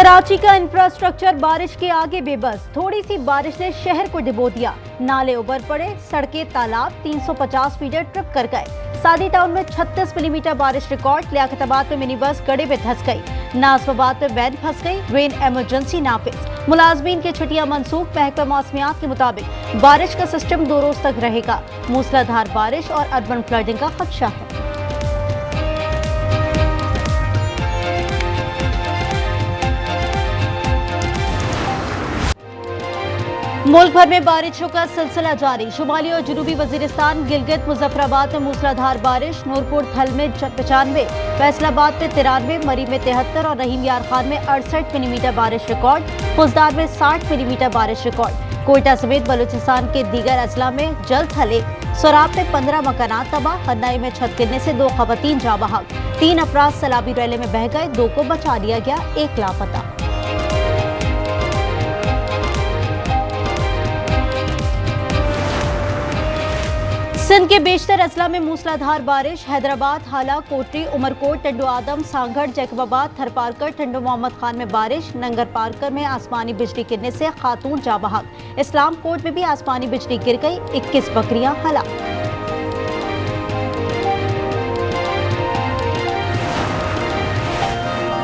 कराची का इंफ्रास्ट्रक्चर बारिश के आगे बेबस। थोड़ी सी बारिश ने शहर को डुबो दिया। नाले उबर पड़े, सड़कें तालाब 350 मीटर ट्रिप कर गए। सादी टाउन में 36 मिलीमीटर बारिश रिकॉर्ड। लियाकताबाद में मिनी बस गड्ढे में धंस गई। नाजमाबाद में वैन फंस गई। रेन इमरजेंसी नाफिज। मुलाजमीन की छुट्टियां मनसूख। महकमा मौसमियात के मुताबिक बारिश का सिस्टम 2 रोज तक रहेगा। मूसलाधार बारिश और अर्बन फ्लडिंग का खदशा है। मुल्क भर में बारिशों का सिलसिला जारी। शुमाली और जनूबी वजीरिस्तान, गिलगित, मुजफ्फराबाद में मूसलाधार बारिश। नूरपुर थल में 95, फैसलाबाद में 93, मरी में 73 और रहीम यार खान में 68 मिलीमीटर बारिश रिकॉर्ड। फुजदार में 60 मिलीमीटर बारिश रिकॉर्ड। कोयटा समेत बलूचिस्तान के दीगर अजला में जल थले। सोराब में 15 मकानात तबाह। हन्नाई में छत गिरने से 2 खवातीन जाँ बहक। 3 अफराद सैलाबी रैले में बह गए। 2 को बचा लिया गया, 1 लापता। सिंध के बेशतर अजला में मूसलाधार बारिश। हैदराबाद, हाला, कोटरी, उमरकोट, टंडो आदम, सांगढ़, जैकबाबाद, थरपारकर, टंडो मोहम्मद खान में बारिश। नंगर पारकर में आसमानी बिजली गिरने से खातून जाँ बहक। इस्लाम कोट में भी आसमानी बिजली गिर गई। 21 बकरियां हलाक।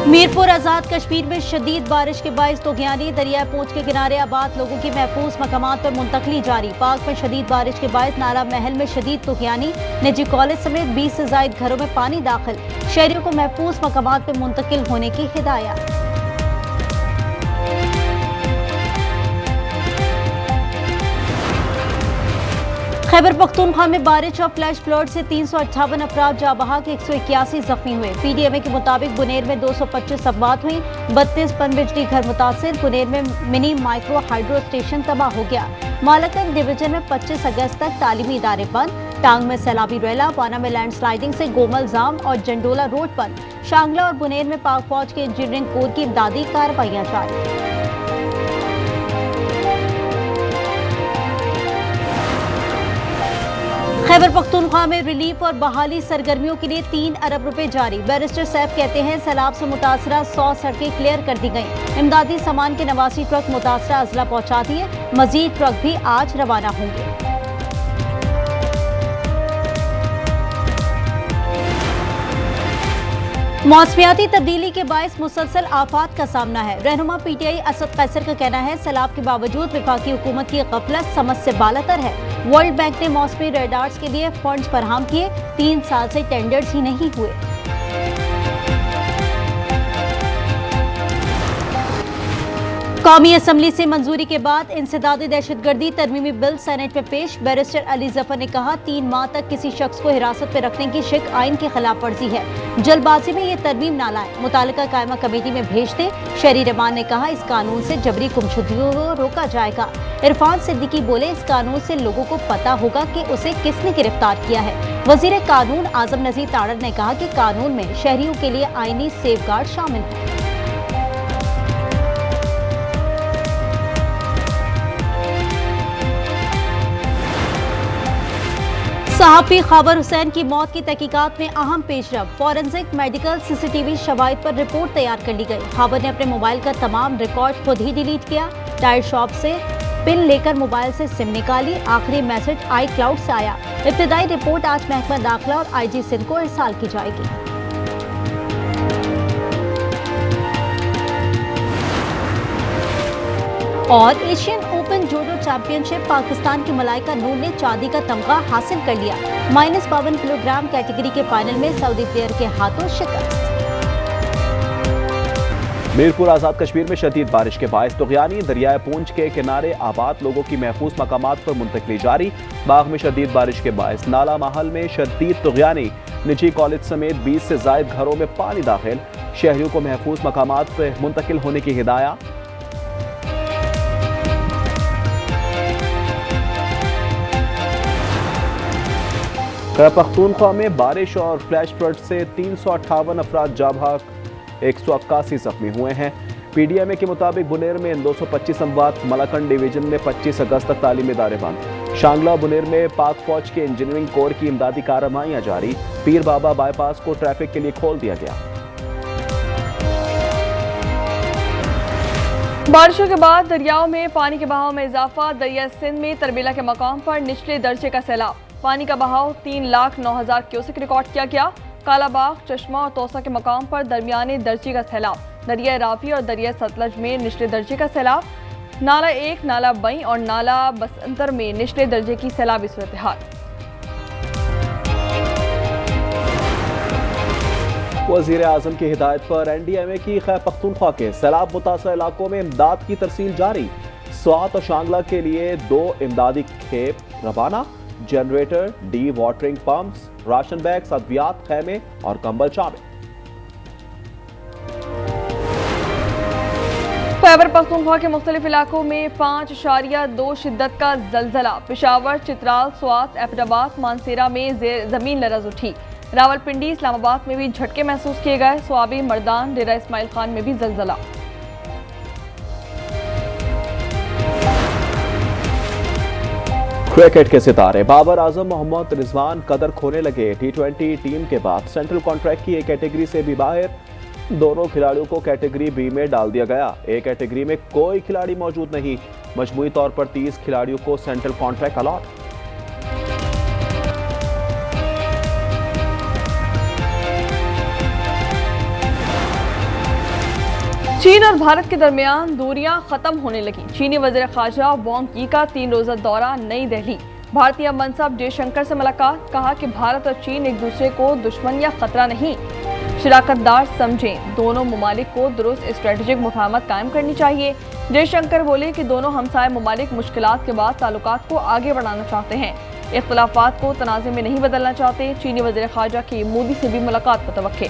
मीरपुर आजाद कश्मीर में शदीद बारिश के बाइस तोगयानी। दरिया पूंछ के किनारे आबाद लोगों की महफूज मकामात पर मुंतकली जारी। पाक में शदीद बारिश के बाइस नाला महल में शदीद तोगयानी। निजी कॉलेज समेत 20 से ज्यादा घरों में पानी दाखिल। शहरियों को महफूज मकामात पर मुंतकिल होने की हिदायत। खैबर पख्तूनख्वा में बारिश और फ्लैश फ्लड से 358 अफराद जाँ बहक, 181 जख्मी हुए। पीडीएमए के मुताबिक बुनेर में 225 अफवात हुई। 32 पनबिजली घर मुतासिर। बुनेर में मिनी माइक्रो हाइड्रो स्टेशन तबाह हो गया। मालकन डिवीजन में 25 अगस्त तक तालीमी इदारे बंद। टांग में सैलाबी रैला। वाना में लैंडस्लाइडिंग से गोमल जाम और जंडोला रोड बंद। शांगला और बुनेर में पाक फौज के इंजीनियरिंग कोर की इमदादी कार्रवाइयां जारी। खैबर पख्तूनख्वा में रिलीफ और बहाली सरगर्मियों के लिए 3 अरब रुपए जारी। बैरिस्टर सैफ कहते हैं सैलाब से मुतासरा 100 सड़कें क्लियर कर दी गईं। इमदादी सामान के 89 ट्रक मुतासरा अजला पहुंचा दिए। मजीद ट्रक भी आज रवाना होंगे। मौसमियाती तब्दीली के बायस मुसलसल आफात का सामना है। रहनुमा पीटीआई असद कैसर का कहना है सैलाब के बावजूद वफाकी हुकूमत की गफलत समझ से बालातर है। वर्ल्ड बैंक ने मौसमी रेडार्स के लिए फंड्स फराहम किए। 3 साल से टेंडर्स ही नहीं हुए। कौमी असम्बली से मंजूरी के बाद इंसदादी दहशतगर्दी तरमीमी बिल सेनेट में पेश। बैरिस्टर अली जफर ने कहा 3 माह तक किसी शख्स को हिरासत में रखने की शिक आइन की खिलाफ वर्जी है। जल्दबाजी में ये तरमीम ना लाए, मुतालिका कायमा कमेटी में भेज दें। शहरी रहमान ने कहा इस कानून से जबरी गुमशुदगियों को रोका जाएगा। इरफान सिद्दीकी बोले इस कानून से लोगों को पता होगा कि उसे किसने गिरफ्तार किया है। वजीर कानून आजम नजीर ताड़र ने कहा कि कानून में शहरियों के लिए आईनी सेफगार्ड शामिल है। सहाफ़ी खबर हुसैन की मौत की तहकीकात में अहम पेशरफ। फॉरेंसिक, मेडिकल, सीसीटीवी शवाहिद पर रिपोर्ट तैयार कर ली गई। खबर ने अपने मोबाइल का तमाम रिकॉर्ड खुद ही डिलीट किया। टायर शॉप से पिन लेकर मोबाइल से सिम निकाली। आखिरी मैसेज आई क्लाउड से आया। इब्तिदाई रिपोर्ट आज महकमा दाखिला और आईजी सिंध को इरसाल की जाएगी। और Asian open judo championship Pakistan की मलाइका नूर ने चांदी का तमगा हासिल कर लिया। -52 किलोग्राम कैटेगरी के फाइनल में सऊदी प्लेयर के हाथों शिकस्त। मीरपुर आजाद कश्मीर में शदीद बारिश के बायस तोगयानी। दरियाए पूंछ के किनारे आबाद लोगों की महफूज मकामात पर मुंतकली जारी। बाग में शदीद बारिश के बायस नाला महल में शदीद तोगयानी। निजी कॉलेज समेत 20 से ज्यादा घरों में पानी दाखिल। शहरियों को महफूज मकामात पर मुंतकिल होने की हिदायत। खैबर पख्तूनख्वा में बारिश और फ्लैश फ्लड से 358 अफराद जाँ बहक, 181 जख्मी हुए हैं। पीडीएमए के मुताबिक बुनेर में 225 अमवात। मलाकन डिवीजन में 25 अगस्त तक तालीमी इदारे बंद। शांगला बुनेर में पाक फौज के इंजीनियरिंग कोर की इमदादी कार्रवाइयां जारी। पीर बाबा बाईपास को ट्रैफिक के लिए खोल दिया गया। बारिशों के बाद दरियाओं में पानी के बहाव में इजाफा। दरिया सिंध में तरबेला के मकाम पर निचले दर्जे का सैलाब। पानी का बहाव 3,09,000 क्यूसेक रिकॉर्ड किया गया। कालाबाग, चश्मा और तोसा के मकाम पर दरमियाने दर्जे का सैलाब। दरिया रावी और दरिया सतलज में निचले दर्जे का सैलाब। नाला 1, नाला बई और नाला बसंतर में निचले दर्जे की सैलाबी सूरत हाल। वज़ीर आज़म की हिदायत पर NDMA की खैबर पख्तूनख्वा के सैलाब मुतासर इलाकों में इमदाद की तरसील जारी। स्वात और शांगला के लिए 2 इमदादी खेप रवाना। Generator, dewatering pumps, ration bags, अद्वियात, खैमे और कंबल शामिल। खैबर पख्तूनख्वा के मुख्तलिफ इलाकों में 5.2 शिद्दत का जलजला। पेशावर, चित्राल, स्वात, एबटाबाद, मानसेरा में जमीन लरज उठी। रावलपिंडी, इस्लामाबाद में भी झटके महसूस किए गए। स्वाबी, मर्दान, डेरा इस्माइल खान में भी जलजला। क्रिकेट के सितारे बाबर आजम, मोहम्मद रिजवान कदर खोने लगे। T20 टीम के बाद सेंट्रल कॉन्ट्रैक्ट की एक कैटेगरी से भी बाहर। दोनों खिलाड़ियों को कैटेगरी बी में डाल दिया गया। एक कैटेगरी में कोई खिलाड़ी मौजूद नहीं। मजमूई तौर पर 30 खिलाड़ियों को सेंट्रल कॉन्ट्रैक्ट अलॉट। चीन और भारत के दरमियान दूरियां खत्म होने लगी। चीनी वज़ीर ख़ारजा वांग यी का 3 रोज़ा दौरा नई दिल्ली। भारतीय मनसब जयशंकर से मुलाकात। कहा कि भारत और चीन एक दूसरे को दुश्मन या खतरा नहीं, शराकतदार समझें। दोनों ममालिक को दुरुस्त स्ट्रेटेजिक मुफाहमत कायम करनी चाहिए। जयशंकर बोले कि दोनों हमसाय ममालिक मुश्किलात के बाद ताल्लुकात को आगे बढ़ाना चाहते हैं, इख्तलाफात को तनाज़े में नहीं बदलना चाहते। चीनी वज़ीर ख़ारजा की मोदी से भी मुलाकात मुतवक्के।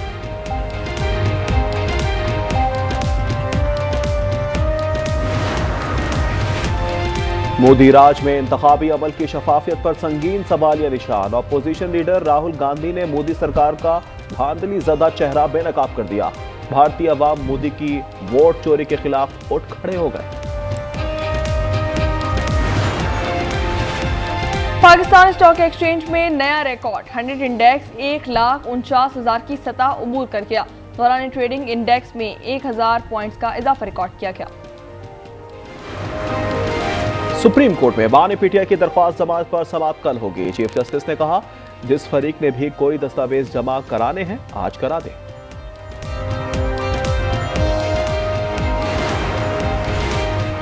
मोदी राज में इंतखाबी अमल की शफाफियत पर संगीन सवालिया निशान। अपोजिशन लीडर राहुल गांधी ने मोदी सरकार का धांधली ज़दा चेहरा बेनकाब कर दिया। भारतीय अवाम मोदी की वोट चोरी के खिलाफ उठ खड़े हो गए। पाकिस्तान स्टॉक एक्सचेंज में नया रिकॉर्ड। 100 इंडेक्स 1,49,000 की सतह अबूर कर गया। दौरान ट्रेडिंग इंडेक्स में 1,000 पॉइंट्स का इजाफा रिकॉर्ड किया गया। सुप्रीम कोर्ट में बानी पीटीआई की दरख्वास्त जमात पर समाअत कल होगी। चीफ जस्टिस ने कहा, जिस फरीक ने भी कोई दस्तावेज जमा कराने हैं आज करा दे।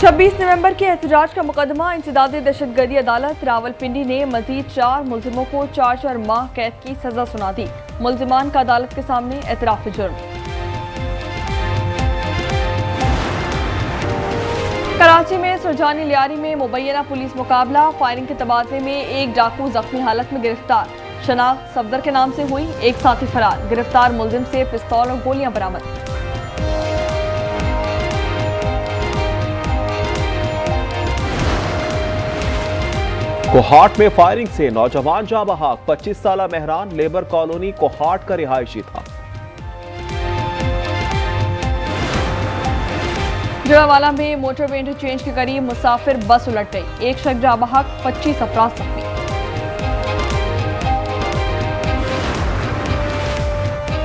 छब्बीस नवंबर के एहतजाज का मुकदमा इंसदादी दहशतगर्दी अदालत रावलपिंडी ने मजीद 4 मुलजिमों को 4 माह कैद की सजा सुना दी। मुलजिमान का अदालत के सामने एतराफ जुर्म। कराची में सुरजानी लियारी में मुबैना पुलिस मुकाबला। फायरिंग के तबादले में एक डाकू जख्मी हालत में गिरफ्तार। शनाख्त सफदर के नाम से हुई, एक साथी फरार। गिरफ्तार मुलजिम से पिस्तौल और गोलियां बरामद। कोहाट में फायरिंग से नौजवान जाँ बहक। 25 साला मेहरान लेबर कॉलोनी कोहाट का रिहायशी था। जड़ावाला में मोटरवे इंटरचेंज के करीब मुसाफिर बस उलट गई। एक शख्स जाँ बहक, 25 अफराद जख्मी।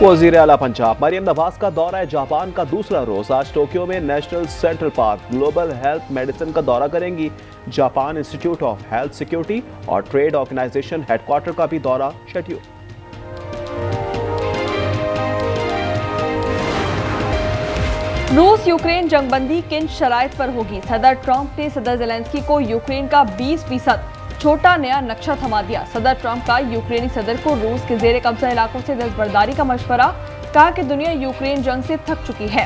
वज़ीर आला पंजाब मरियम नवाज का दौरा जापान का दूसरा रोज। आज टोक्यो में national central park, global health medicine का दौरा करेंगी। Japan institute of health security और ट्रेड ऑर्गेनाइजेशन हेडक्वार्टर का भी दौरा शेड्यूल। रूस यूक्रेन जंगबंदी किन शराइत पर होगी? सदर ट्रंप ने सदर ज़ेलेंस्की को यूक्रेन का 20% छोटा नया नक्शा थमा दिया। सदर ट्रंप का यूक्रेनी सदर को रूस के जेर कब्जा इलाकों से दस्तबरदारी का मशवरा। कहा कि दुनिया यूक्रेन जंग से थक चुकी है,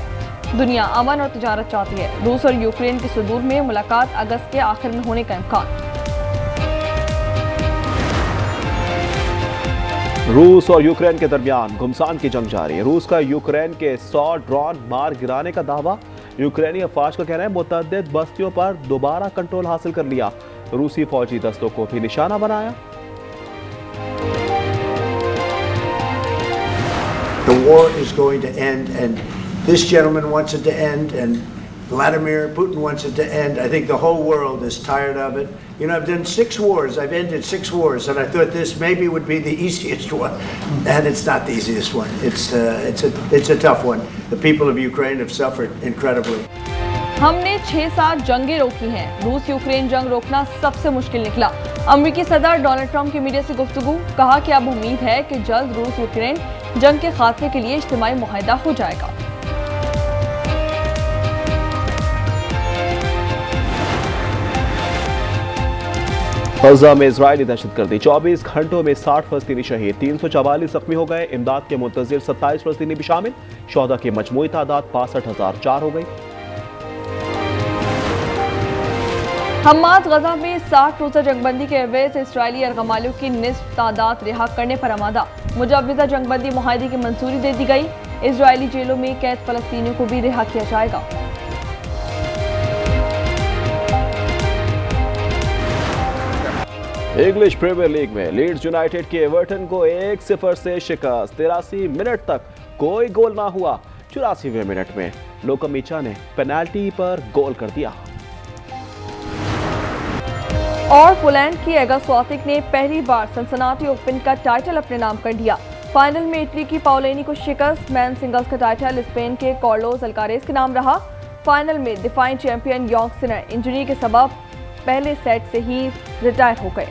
दुनिया अमन और तिजारत चाहती है। रूस और यूक्रेन के सुदूर में मुलाकात अगस्त के आखिर में होने का इम्कान। रूस और यूक्रेन के दरमियान घुमसान की जंग जारी है। रूस का यूक्रेन के 100 ड्रोन मार गिराने का दावा। यूक्रेनी अफवाज का कहना है मुतअद्दिद बस्तियों पर दोबारा कंट्रोल हासिल कर लिया। रूसी फौजी दस्तों को भी निशाना बनाया। The war is going to end, and this gentleman wants it to end, and Vladimir Putin wants it to end. I think the whole world is tired of it. You know, I've done 6 wars. I've ended 6 wars, and I thought this maybe would be the easiest one, and it's not the easiest one. It's a tough one. The people of Ukraine have suffered incredibly. हमने 6-7 जंगें रोकी हैं। रूस Ukraine जंग रोकना सबसे मुश्किल निकला। अमेरिकी सदर डोनाल्ड ट्रंप की मीडिया से गुफ्तगू, कहा कि अब उम्मीद है कि जल्द रूस यूक्रेन जंग के खात्मे के लिए इज्तिमाई मुआहदा हो जाएगा। गजा में इजरायली दहशतगर्दी, 24 घंटों में 60 फलस्तीनी शहीद, 344 जख्मी हो गए। इमदाद के मुंतजिर 27 फलस्तीनी भी शामिल। शोहदा की मजमूई तादाद 65,004 हो गई। हमास गजा में 60 रोजा जंगबंदी के एवज इसराइली अरगमालियों की निस्फ तादाद रिहा करने पर आमादा। मुजव्वजा जंगबंदी मुआहदे की मंजूरी दे दी गई। इसराइली जेलों में कैद फलस्तीनियों को भी रिहा किया जाएगा। इंग्लिश प्रीमियर लीग में लीड्स यूनाइटेड के एवर्टन को 1-0 से शिकस्त। 83 मिनट तक कोई गोल ना हुआ। 84वें मिनट में लोकमीचा ने पेनाल्टी पर गोल कर दिया। और पोलैंड की एगा स्वातिक ने पहली बार सिंसिनाटी ओपन का टाइटल अपने नाम कर दिया। फाइनल में इटली की पाओलेनी को शिकस्त। मैन सिंगल्स का टाइटल स्पेन के कार्लोस अल्कारेज के नाम रहा। फाइनल में defying champion young Sinner injury के सबब पहले सेट से ही रिटायर हो गए।